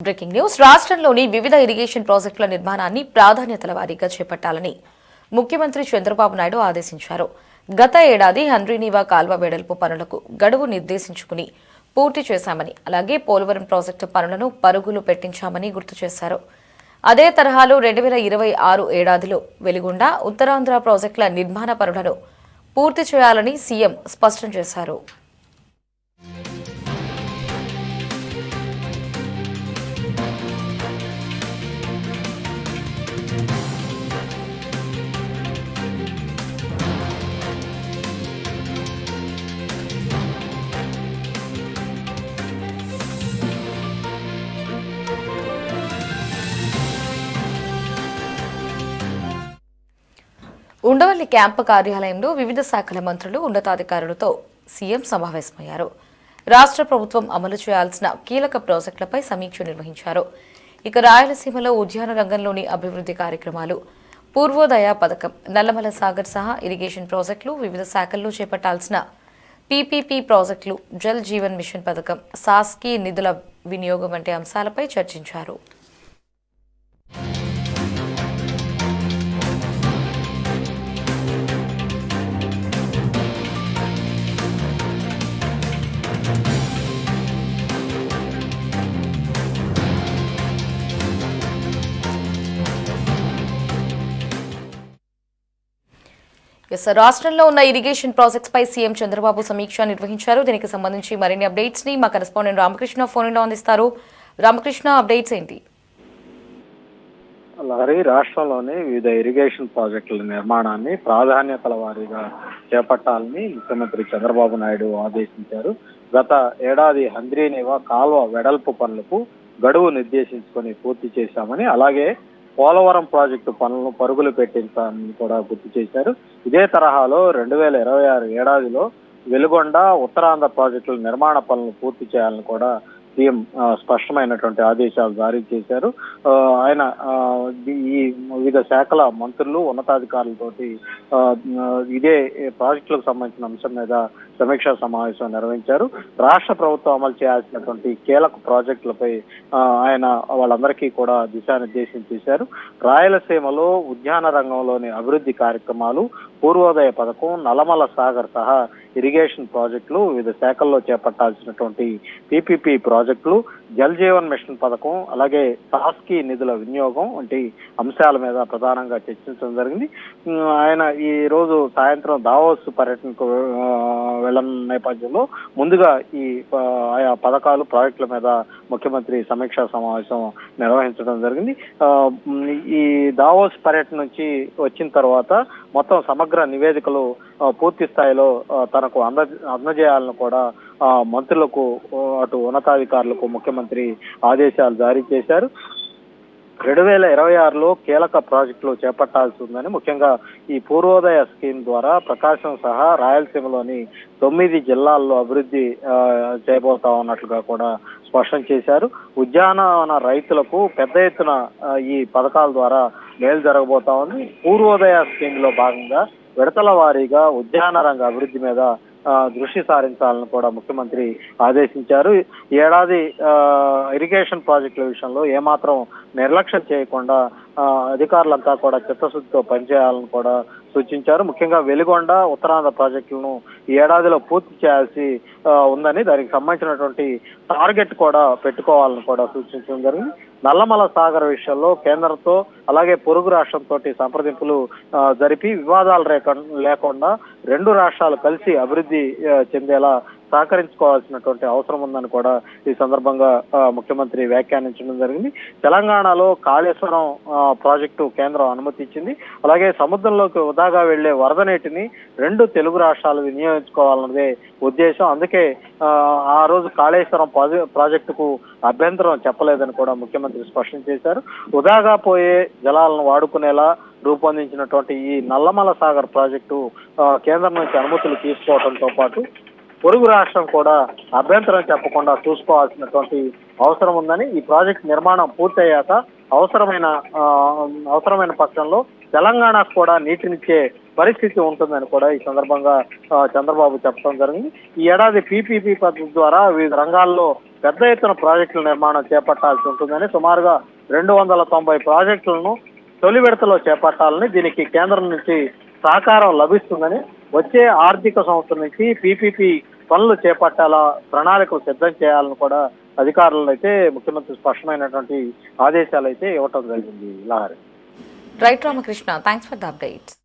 Breaking news రాష్ట్రంలోని వివిధ irrigation ప్రాజెక్టుల నిర్మాణాన్ని ప్రాధాన్యతల వారీగా చేపట్టాలని ముఖ్యమంత్రి చంద్రబాబు నాయుడు ఆదేశించారు. గత ఏడాది హంద్రీనీవా కాల్వ వెడల్పు పనులకు గడువు నిర్దేశించుకుని పూర్తి చేశామని, అలాగే పోలవరం ప్రాజెక్టు పనులను పరుగులు పెట్టించామని గుర్తు చేశారు. అదే తరహాలో 2026 ఏడాదిలో వెలిగొండ, ఉత్తరాంధ్ర ప్రాజెక్టుల నిర్మాణ పనులను పూర్తి చేయాలని సీఎం స్పష్టం చేశారు. ఉండవల్లి క్యాంపు కార్యాలయంలో వివిధ శాఖల మంత్రులు, ఉన్నతాధికారులతో సీఎం సమావేశమయ్యారు. రాష్ట్ర ప్రభుత్వం అమలు చేయాల్సిన కీలక ప్రాజెక్టులపై సమీక్ష నిర్వహించారు. ఇక రాయలసీమలో ఉద్యాన రంగంలోని అభివృద్ధి కార్యక్రమాలు, పూర్వోదయ పథకం, నల్లమల సాగర్ సహా ఇరిగేషన్ ప్రాజెక్టులు, వివిధ శాఖల్లో చేపట్టాల్సిన పీపీపీ ప్రాజెక్టులు, జల్ జీవన్ మిషన్ పథకం, సాస్కీ నిధుల వినియోగం వంటి అంశాలపై చర్చించారు. రాష్ట్రంలో ఉన్న ఇరిగేషన్ ప్రాజెక్ట్స్ పై సీఎం చంద్రబాబు సమీక్ష నిర్వహించారు. దీనికి సంబంధించి మరిన్ని అప్డేట్స్ ని మా కరెస్పాండెంట్ రామకృష్ణ ఫోన్ లో అందిస్తారు. రామకృష్ణ, అప్డేట్స్ ఏంటి? లహరి, రాష్ట్రంలోని వివిధ ఇరిగేషన్ ప్రాజెక్టుల నిర్మాణాన్ని ప్రాధాన్యతల వారీగా చేపట్టాలని ముఖ్యమంత్రి చంద్రబాబు నాయుడు ఆదేశించారు. గత ఏడాది హంద్రీనీవా కాల్వ వెడల్పు పనులకు గడువు నిర్దేశించుకొని పూర్తి చేశామని, అలాగే పోలవరం ప్రాజెక్టు పనులను పరుగులు పెట్టించాలని కూడా గుర్తు చేశారు. ఇదే తరహాలో 2026 ఏడాదిలో వెలుగొండ, ఉత్తరాంధ్ర ప్రాజెక్టుల నిర్మాణ పనులను పూర్తి చేయాలని కూడా సీఎం స్పష్టమైనటువంటి ఆదేశాలు జారీ చేశారు. ఆయన ఈ వివిధ శాఖల మంత్రులు, ఉన్నతాధికారులతోటి ఇదే ప్రాజెక్టులకు సంబంధించిన అంశం మీద సమీక్షా సమావేశం నిర్వహించారు. రాష్ట్ర ప్రభుత్వం అమలు చేయాల్సినటువంటి కీలక ప్రాజెక్టులపై ఆయన వాళ్ళందరికీ కూడా దిశానిర్దేశం చేశారు. రాయలసీమలో ఉద్యాన రంగంలోని అభివృద్ధి కార్యక్రమాలు, పూర్వోదయ పథకం, నల్లమల సాగర్ సహా ఇరిగేషన్ ప్రాజెక్టులు, వివిధ శాఖల్లో చేపట్టాల్సినటువంటి పీపీపీ ప్రాజెక్టులు, జల్ జీవన్ మిషన్ పథకం, అలాగే సాస్కీ నిధుల వినియోగం వంటి అంశాల మీద ప్రధానంగా చర్చించడం జరిగింది. ఆయన ఈ రోజు సాయంత్రం దావోస్ పర్యటనకు వెళ్లన్న నేపథ్యంలో ముందుగా ఈ ఆయా పథకాలు, ప్రాజెక్టుల మీద ముఖ్యమంత్రి సమీక్షా సమావేశం నిర్వహించడం జరిగింది. ఈ దావోస్ పర్యటన నుంచి వచ్చిన తర్వాత మొత్తం సమగ్ర నివేదికలు పూర్తి స్థాయిలో తనకు అందజేయాలని కూడా మంత్రులకు, అటు ఉన్నతాధికారులకు ముఖ్యమంత్రి ఆదేశాలు జారీ చేశారు. 2026లో కీలక ప్రాజెక్టులు చేపట్టాల్సి ఉందని, ముఖ్యంగా ఈ పూర్వోదయ స్కీమ్ ద్వారా ప్రకాశం సహా రాయలసీమలోని 9 జిల్లాల్లో అభివృద్ధి చేయబోతా ఉన్నట్లుగా కూడా స్పష్టం చేశారు. ఉద్యానవన రైతులకు పెద్ద ఎత్తున ఈ పథకాల ద్వారా మేలు జరగబోతా ఉంది. పూర్వోదయ స్కీమ్ లో భాగంగా విడతల వారీగా ఉద్యాన రంగ అభివృద్ధి మీద దృష్టి సారించాలని కూడా ముఖ్యమంత్రి ఆదేశించారు. ఏడాది ఇరిగేషన్ ప్రాజెక్టుల విషయంలో ఏమాత్రం నిర్లక్ష్యం చేయకుండా అధికారులంతా కూడా చిత్తశుద్ధితో పనిచేయాలని కూడా సూచించారు. ముఖ్యంగా వెలిగొండ, ఉత్తరాంధ్ర ప్రాజెక్టులను ఈ ఏడాదిలో పూర్తి చేయాల్సి ఉందని, దానికి సంబంధించినటువంటి టార్గెట్ కూడా పెట్టుకోవాలని కూడా సూచించడం జరిగింది. నల్లమల సాగర్ విషయంలో కేంద్రంతో, అలాగే పొరుగు రాష్ట్రంతో సంప్రదింపులు జరిపి వివాదాలు లేకుండా రెండు రాష్ట్రాలు కలిసి అభివృద్ధి చెందేలా సహకరించుకోవాల్సినటువంటి అవసరం ఉందని కూడా ఈ సందర్భంగా ముఖ్యమంత్రి వ్యాఖ్యానించడం జరిగింది. తెలంగాణలో కాళేశ్వరం ప్రాజెక్టు కేంద్రం అనుమతి ఇచ్చింది. అలాగే సముద్రంలోకి వృధాగా వెళ్లే వరద నీటిని రెండు తెలుగు రాష్ట్రాలు వినియోగించుకోవాలన్నదే ఉద్దేశం. అందుకే ఆ రోజు కాళేశ్వరం ప్రాజెక్టుకు అభ్యంతరం చెప్పలేదని కూడా ముఖ్యమంత్రి స్పష్టం చేశారు. వృధాగా పోయే జలాలను వాడుకునేలా రూపొందించినటువంటి ఈ నల్లమల సాగర్ ప్రాజెక్టు కేంద్రం నుంచి అనుమతులు తీసుకోవడంతో పాటు పొరుగు రాష్ట్రం కూడా అభ్యంతరం చెప్పకుండా చూసుకోవాల్సినటువంటి అవసరం ఉందని, ఈ ప్రాజెక్ట్ నిర్మాణం పూర్తయ్యాక అవసరమైన పక్షంలో తెలంగాణకు కూడా నీటినిచ్చే పరిస్థితి ఉంటుందని కూడా ఈ సందర్భంగా చంద్రబాబు చెప్పడం జరిగింది. ఈ ఏడాది పీపీపీ పద్ధతి ద్వారా వివిధ రంగాల్లో పెద్ద ఎత్తున ప్రాజెక్టుల నిర్మాణం చేపట్టాల్సి ఉంటుందని, సుమారుగా 290 ప్రాజెక్టులను తొలి విడతలో చేపట్టాలని, దీనికి కేంద్రం నుంచి సహకారం లభిస్తుందని, వచ్చే ఆర్థిక సంవత్సరం నుంచి పీపీపీ పనులు చేపట్టాలా ప్రణాళికలు సిద్ధం చేయాలని కూడా అధికారులు అయితే ముఖ్యమంత్రి స్పష్టమైనటువంటి ఆదేశాలు అయితే ఇవ్వటం జరిగింది. Lahari. Right Ramakrishna, thanks for the updates.